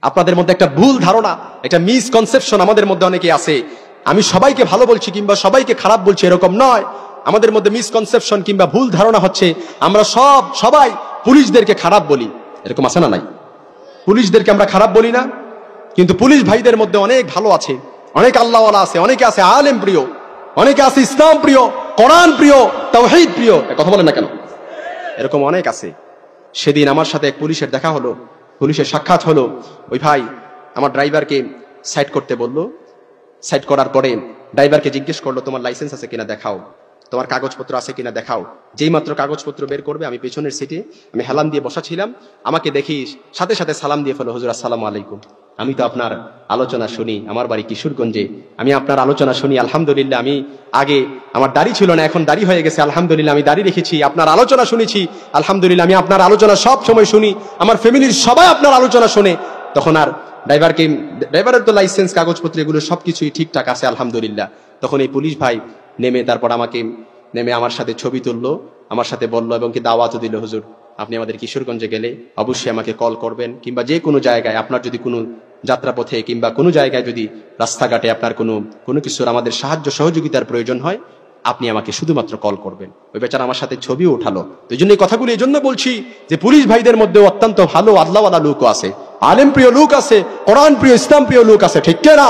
আপনাদের মধ্যে একটা ভুল ধারণা, একটা মিসকনসেপশন আমাদের মধ্যে অনেকে আছে। আমি সবাইকে ভালো বলছি কিংবা সবাইকে খারাপ বলছি এরকম নয়। আমাদের মধ্যে মিসকনসেপশন কিংবা ভুল ধারণা হচ্ছে আমরা সবাই পুলিশদেরকে খারাপ বলি। এরকম আছে না নাই? পুলিশদেরকে আমরা খারাপ বলি না, কিন্তু পুলিশ ভাইদের মধ্যে অনেক ভালো আছে, অনেক আল্লাহওয়ালা আছে, অনেকে আছে আলেম প্রিয়, অনেকে আছে ইসলাম প্রিয়, কোরআন প্রিয়, তাওহীদ প্রিয়। কথা বলেন না কেন? এরকম অনেক আছে। সেদিন আমার সাথে এক পুলিশের দেখা হলো, পুলিশের সাক্ষাৎ হলো। ওই ভাই আমার ড্রাইভারকে সাইড করতে বললো। সাইড করার পরে ড্রাইভারকে জিজ্ঞেস করলো, তোমার লাইসেন্স আছে কিনা দেখাও, তোমার কাগজপত্র আছে কিনা দেখাও। যেই মাত্র কাগজপত্র বের করবে, আমি পেছনের সিটে আমি হেলান দিয়ে বসা ছিলাম, আমাকে দেখি সাথে সাথে সালাম দিয়ে ফেলো, হুজুর আসসালামু আলাইকুম। আমি তো আপনার আলোচনা শুনি, আমার বাড়ি কিশোরগঞ্জে, আমি আপনার আলোচনা শুনি আলহামদুলিল্লাহ। আমি আগে আমার দাড়ি ছিল না, এখন দাড়ি হয়ে গেছে আলহামদুলিল্লাহ। আমি দাড়ি রেখেছি, আপনার আলোচনা শুনেছি আলহামদুলিল্লাহ। আমি আপনার আলোচনা সব সময় শুনি, আমার ফ্যামিলির সবাই আপনার আলোচনা শুনে। তখন আর ড্রাইভারের তো লাইসেন্স কাগজপত্র এগুলো সবকিছুই ঠিকঠাক আছে আলহামদুলিল্লাহ। তখন এই পুলিশ ভাই নেমে তারপর নেমে আমার সাথে ছবি তুললো, আমার সাথে বললো এবং কি দাওয়াতও দিল, হুজুর আপনি আমাদের কিশোরগঞ্জে গেলে অবশ্যই আমাকে কল করবেন, কিংবা যে কোনো জায়গায় আপনার যদি কোনো যাত্রাপথে কিংবা কোনো জায়গায় যদি রাস্তাঘাটে আপনার কোনো কিছুর আমাদের সাহায্য সহযোগিতার প্রয়োজন হয়, আপনি আমাকে শুধুমাত্র কল করবেন। ওই বেচারা আমার সাথে ছবিও উঠালো। তো এই জন্য এই কথাগুলো এই জন্য বলছি যে পুলিশ ভাইদের মধ্যে অত্যন্ত ভালো আল্লাহওয়ালা লোকও আছে, আলেম প্রিয় লোক আছে, কোরআন প্রিয়, ইসলাম প্রিয় লোক আছে, ঠিক না?